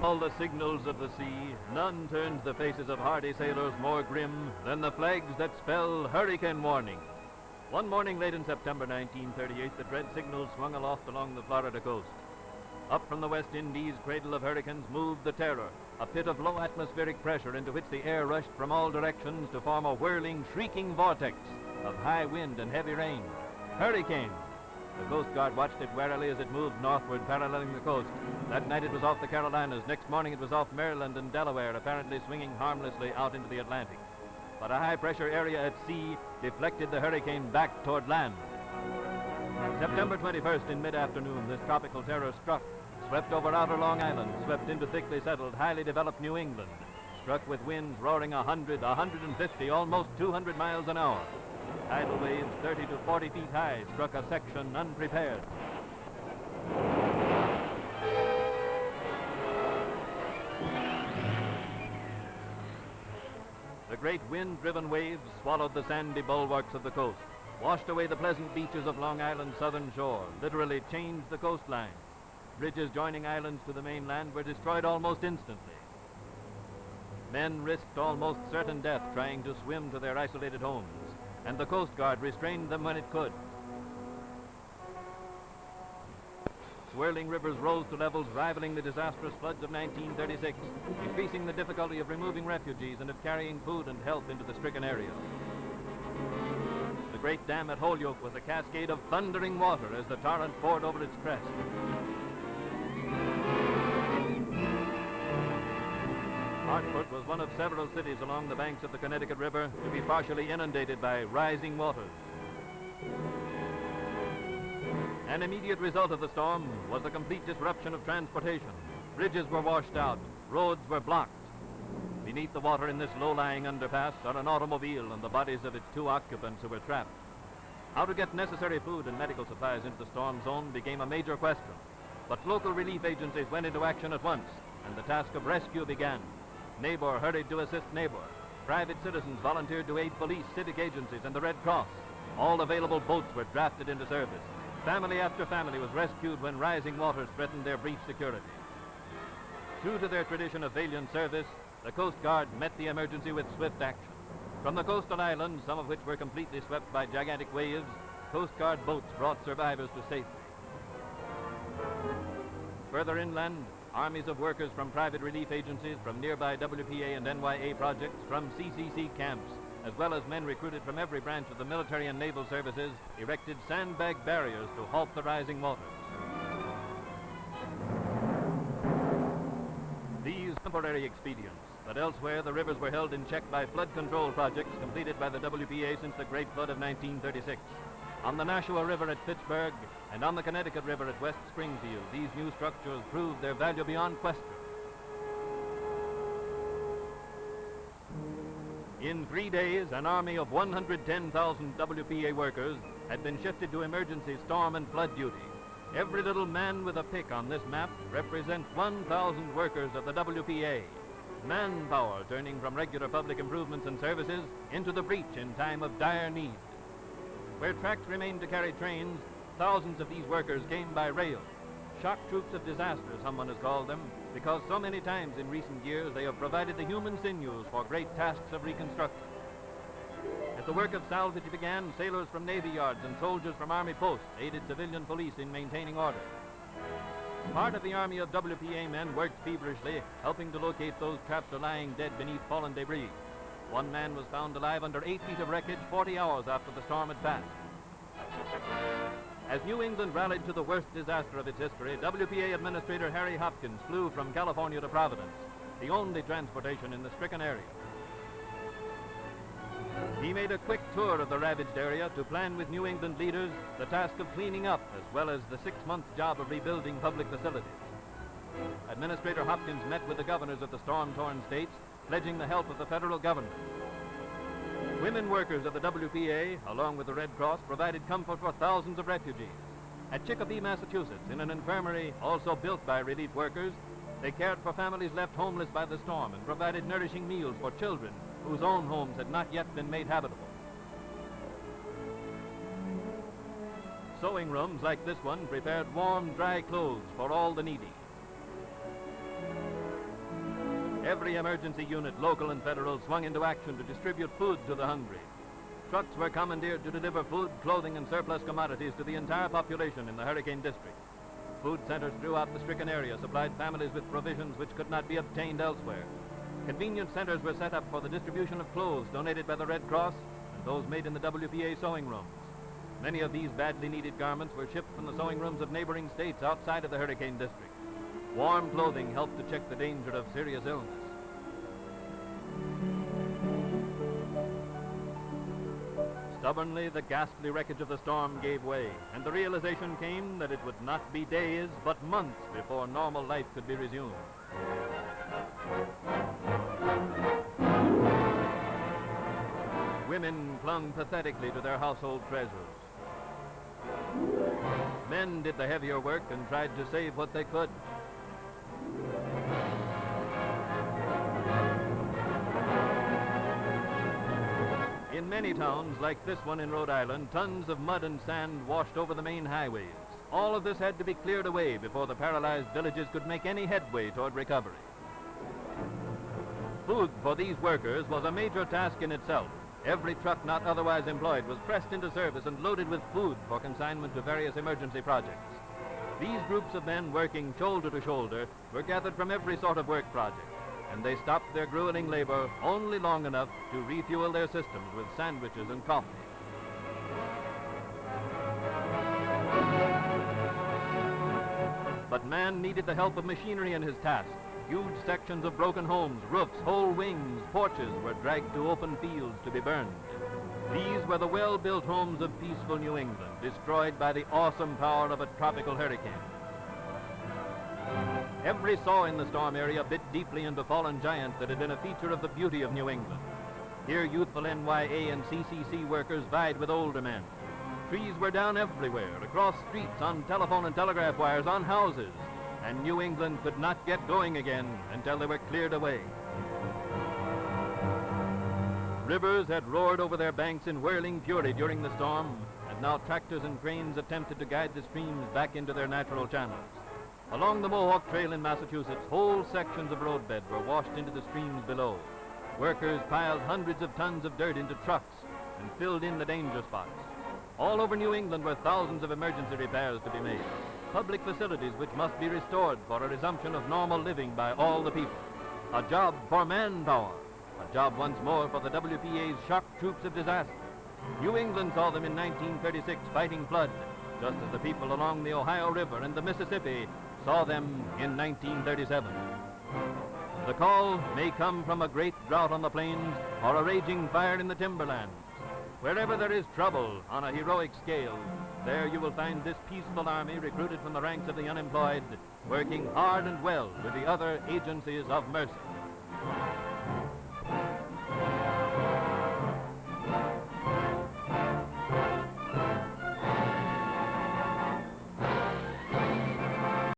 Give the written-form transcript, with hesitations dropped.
All the signals of the sea, none turned the faces of hardy sailors more grim than the flags that spell hurricane warning. One morning late in September 1938, the dread signals swung aloft along the Florida coast. Up from the West Indies cradle of hurricanes moved the Terror, a pit of low atmospheric pressure into which the air rushed from all directions to form a whirling, shrieking vortex of high wind and heavy rain. Hurricane! The Coast Guard watched it warily as it moved northward, paralleling the coast. That night it was off the Carolinas. Next morning it was off Maryland and Delaware, apparently swinging harmlessly out into the Atlantic. But a high-pressure area at sea deflected the hurricane back toward land. September 21st, in mid-afternoon, this tropical terror struck, swept over outer Long Island, swept into thickly settled, highly developed New England, struck with winds roaring 100, 150, almost 200 miles an hour. Tidal waves 30 to 40 feet high struck a section unprepared. The great wind-driven waves swallowed the sandy bulwarks of the coast, washed away the pleasant beaches of Long Island's southern shore, literally changed the coastline. Bridges joining islands to the mainland were destroyed almost instantly. Men risked almost certain death trying to swim to their isolated homes, and the Coast Guard restrained them when it could. Swirling rivers rose to levels rivaling the disastrous floods of 1936, increasing the difficulty of removing refugees and of carrying food and help into the stricken area. The great dam at Holyoke was a cascade of thundering water as the torrent poured over its crest. Hartford was one of several cities along the banks of the Connecticut River to be partially inundated by rising waters. An immediate result of the storm was the complete disruption of transportation. Bridges were washed out, roads were blocked. Beneath the water in this low-lying underpass are an automobile and the bodies of its 2 occupants who were trapped. How to get necessary food and medical supplies into the storm zone became a major question. But local relief agencies went into action at once, and the task of rescue began. Neighbor hurried to assist neighbor. Private citizens volunteered to aid police, civic agencies, and the Red Cross. All available boats were drafted into service. Family after family was rescued when rising waters threatened their brief security. True to their tradition of valiant service, the Coast Guard met the emergency with swift action. From the coastal islands, some of which were completely swept by gigantic waves, Coast Guard boats brought survivors to safety. Further inland, armies of workers from private relief agencies, from nearby WPA and NYA projects, from CCC camps, as well as men recruited from every branch of the military and naval services, erected sandbag barriers to halt the rising waters. These temporary expedients, but elsewhere the rivers were held in check by flood control projects completed by the WPA since the Great Flood of 1936. On the Nashua River at Pittsburgh and on the Connecticut River at West Springfield, these new structures proved their value beyond question. In 3 days, an army of 110,000 WPA workers had been shifted to emergency storm and flood duty. Every little man with a pick on this map represents 1,000 workers of the WPA. Manpower turning from regular public improvements and services into the breach in time of dire need. Where tracks remained to carry trains, thousands of these workers came by rail. Shock troops of disaster, someone has called them, because so many times in recent years they have provided the human sinews for great tasks of reconstruction. As the work of salvage began, sailors from Navy yards and soldiers from Army posts aided civilian police in maintaining order. Part of the army of WPA men worked feverishly, helping to locate those trapped or lying dead beneath fallen debris. One man was found alive under 8 feet of wreckage 40 hours after the storm had passed. As New England rallied to the worst disaster of its history, WPA Administrator Harry Hopkins flew from California to Providence, the only transportation in the stricken area. He made a quick tour of the ravaged area to plan with New England leaders the task of cleaning up, as well as the 6-month job of rebuilding public facilities. Administrator Hopkins met with the governors of the storm-torn states, pledging the help of the federal government. Women workers of the WPA, along with the Red Cross, provided comfort for thousands of refugees. At Chicopee, Massachusetts, in an infirmary also built by relief workers, they cared for families left homeless by the storm and provided nourishing meals for children whose own homes had not yet been made habitable. Sewing rooms like this one prepared warm, dry clothes for all the needy. Every emergency unit, local and federal, swung into action to distribute food to the hungry. Trucks were commandeered to deliver food, clothing, and surplus commodities to the entire population in the hurricane district. Food centers throughout the stricken area supplied families with provisions which could not be obtained elsewhere. Convenience centers were set up for the distribution of clothes donated by the Red Cross and those made in the WPA sewing rooms. Many of these badly needed garments were shipped from the sewing rooms of neighboring states outside of the hurricane district. Warm clothing helped to check the danger of serious illness. Stubbornly, the ghastly wreckage of the storm gave way, and the realization came that it would not be days, but months before normal life could be resumed. Women clung pathetically to their household treasures. Men did the heavier work and tried to save what they could. In many towns, like this one in Rhode Island, tons of mud and sand washed over the main highways. All of this had to be cleared away before the paralyzed villages could make any headway toward recovery. Food for these workers was a major task in itself. Every truck not otherwise employed was pressed into service and loaded with food for consignment to various emergency projects. These groups of men working shoulder to shoulder were gathered from every sort of work project, and they stopped their grueling labor only long enough to refuel their systems with sandwiches and coffee. But man needed the help of machinery in his task. Huge sections of broken homes, roofs, whole wings, porches were dragged to open fields to be burned. These were the well-built homes of peaceful New England, destroyed by the awesome power of a tropical hurricane. Every saw in the storm area bit deeply into fallen giants that had been a feature of the beauty of New England. Here youthful NYA and CCC workers vied with older men. Trees were down everywhere, across streets, on telephone and telegraph wires, on houses, and New England could not get going again until they were cleared away. Rivers had roared over their banks in whirling fury during the storm, and now tractors and cranes attempted to guide the streams back into their natural channels. Along the Mohawk Trail in Massachusetts, whole sections of roadbed were washed into the streams below. Workers piled hundreds of tons of dirt into trucks and filled in the danger spots. All over New England were thousands of emergency repairs to be made. Public facilities which must be restored for a resumption of normal living by all the people. A job for manpower. A job once more for the WPA's shock troops of disaster. New England saw them in 1936 fighting flood, just as the people along the Ohio River and the Mississippi saw them in 1937. The call may come from a great drought on the plains or a raging fire in the timberlands. Wherever there is trouble on a heroic scale, there you will find this peaceful army recruited from the ranks of the unemployed, working hard and well with the other agencies of mercy.